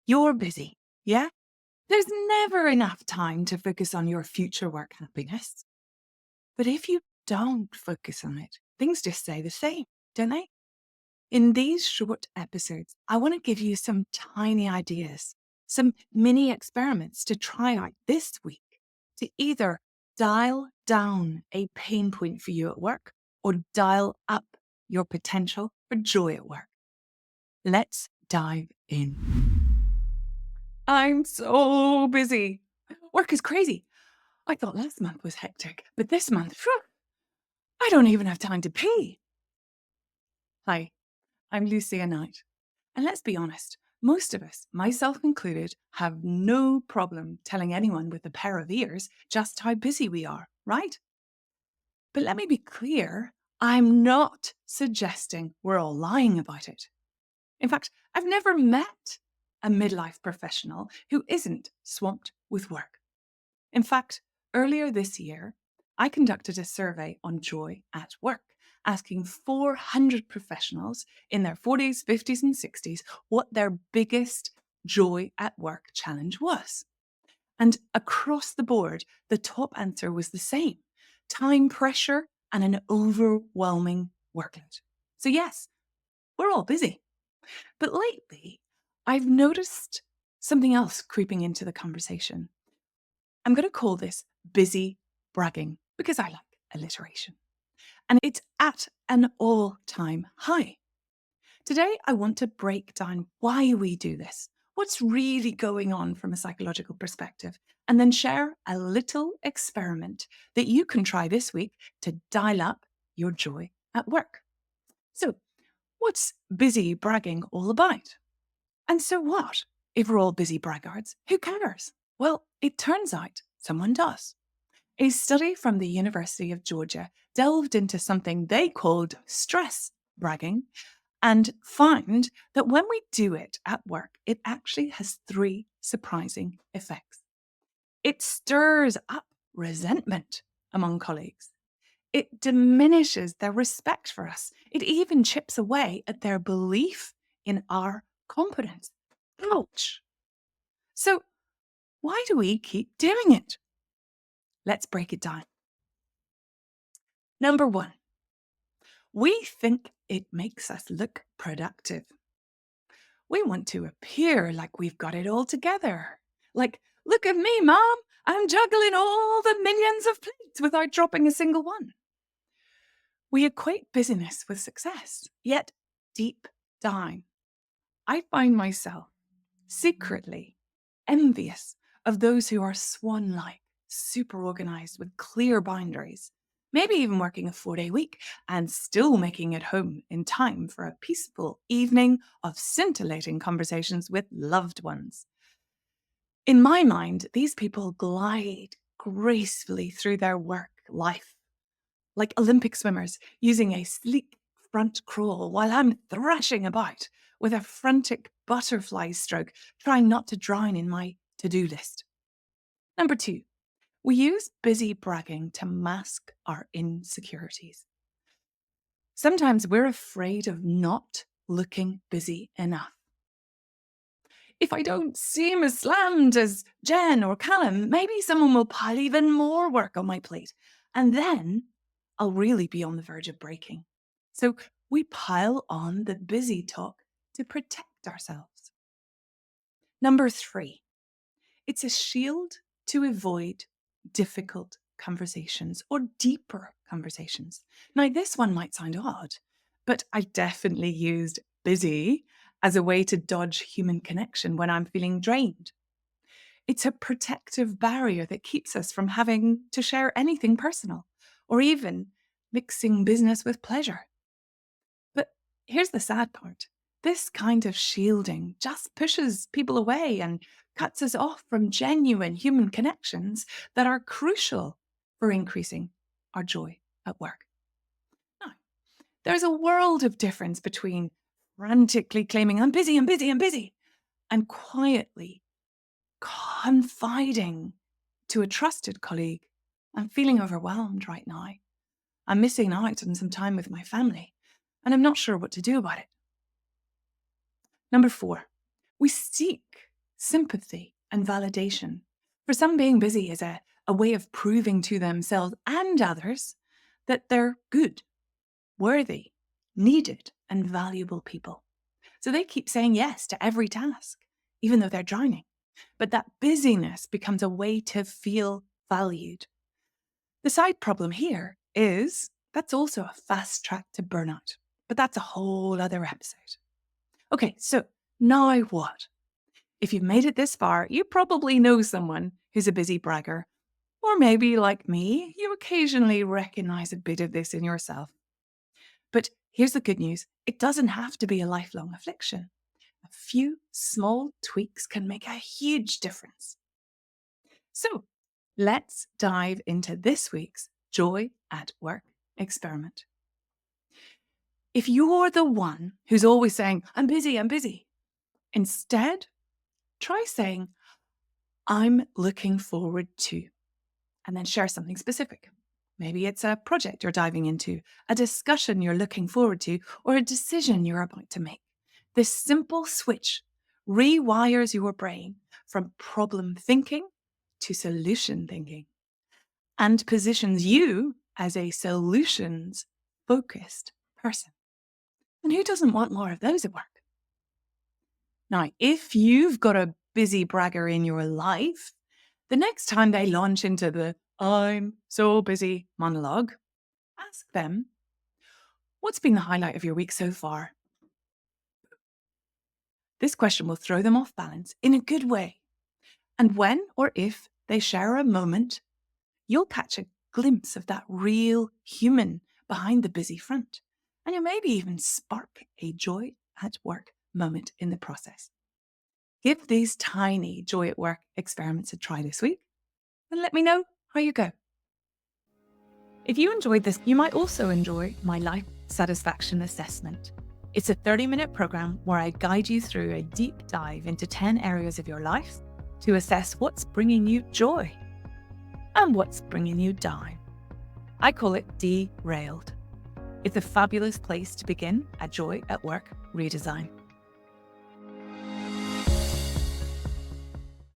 You're busy, yeah? There's never enough time to focus on your future work happiness. But if you don't focus on it, things just stay the same, don't they? In these short episodes, I want to give you some tiny ideas, some mini experiments to try out this week to either dial down a pain point for you at work or dial up your potential for joy at work. Let's dive in. I'm so busy. Work is crazy. I thought last month was hectic, but this month, phew, I don't even have time to pee. Hi, I'm Lucia Knight. And let's be honest, most of us, myself included, have no problem telling anyone with a pair of ears just how busy we are, right? But let me be clear, I'm not suggesting we're all lying about it. In fact, I've never met a midlife professional who isn't swamped with work. In fact, earlier this year, I conducted a survey on joy at work, asking 400 professionals in their 40s, 50s, and 60s what their biggest joy at work challenge was. And across the board, the top answer was the same: time pressure and an overwhelming workload. So, yes, we're all busy. But lately, I've noticed something else creeping into the conversation. I'm going to call this busy bragging because I like alliteration. And it's at an all-time high. Today, I want to break down why we do this, what's really going on from a psychological perspective, and then share a little experiment that you can try this week to dial up your joy at work. So, what's busy bragging all about? And so what? If we're all busy braggarts, who cares? Well, it turns out someone does. A study from the University of Georgia delved into something they called stress bragging and found that when we do it at work, it actually has three surprising effects. It stirs up resentment among colleagues. It diminishes their respect for us. It even chips away at their belief in our competence. Ouch. So, why do we keep doing it? Let's break it down. Number one, we think it makes us look productive. We want to appear like we've got it all together. Like, look at me, Mom, I'm juggling all the millions of plates without dropping a single one. We equate busyness with success, yet deep down, I find myself secretly envious of those who are swan-like, super organized with clear boundaries, maybe even working a 4-day week and still making it home in time for a peaceful evening of scintillating conversations with loved ones. In my mind, these people glide gracefully through their work life, like Olympic swimmers using a sleek front crawl while I'm thrashing about with a frantic butterfly stroke, trying not to drown in my to-do list. Number two, we use busy bragging to mask our insecurities. Sometimes we're afraid of not looking busy enough. If I don't seem as slammed as Jen or Callum, maybe someone will pile even more work on my plate. And then I'll really be on the verge of breaking. So we pile on the busy talk to protect ourselves. Number three, it's a shield to avoid difficult conversations or deeper conversations. Now, this one might sound odd, but I've definitely used busy as a way to dodge human connection when I'm feeling drained. It's a protective barrier that keeps us from having to share anything personal or even mixing business with pleasure. But here's the sad part. This kind of shielding just pushes people away and cuts us off from genuine human connections that are crucial for increasing our joy at work. Now, there's a world of difference between frantically claiming I'm busy, I'm busy, I'm busy, and quietly confiding to a trusted colleague, I'm feeling overwhelmed right now. I'm missing out on some time with my family, and I'm not sure what to do about it. Number four, we seek sympathy, and validation. For some, being busy is a way of proving to themselves and others that they're good, worthy, needed, and valuable people. So they keep saying yes to every task, even though they're drowning. But that busyness becomes a way to feel valued. The side problem here is that's also a fast track to burnout. But that's a whole other episode. Okay, so now what? If you've made it this far, you probably know someone who's a busy bragger. Or maybe, like me, you occasionally recognize a bit of this in yourself. But here's the good news. It doesn't have to be a lifelong affliction. A few small tweaks can make a huge difference. So let's dive into this week's Joy at Work experiment. If you're the one who's always saying, I'm busy, instead, try saying, I'm looking forward to, and then share something specific. Maybe it's a project you're diving into, a discussion you're looking forward to, or a decision you're about to make. This simple switch rewires your brain from problem thinking to solution thinking and positions you as a solutions-focused person. And who doesn't want more of those at work? Now, if you've got a busy bragger in your life, the next time they launch into the I'm so busy monologue, ask them, what's been the highlight of your week so far? This question will throw them off balance in a good way. And when or if they share a moment, you'll catch a glimpse of that real human behind the busy front. And you'll maybe even spark a joy at work moment in the process. Give these tiny joy at work experiments a try this week and let me know how you go. If you enjoyed this, you might also enjoy my Life Satisfaction Assessment. It's a 30-minute program where I guide you through a deep dive into 10 areas of your life to assess what's bringing you joy and what's bringing you down. I call it Derailed. It's a fabulous place to begin a Joy at Work redesign.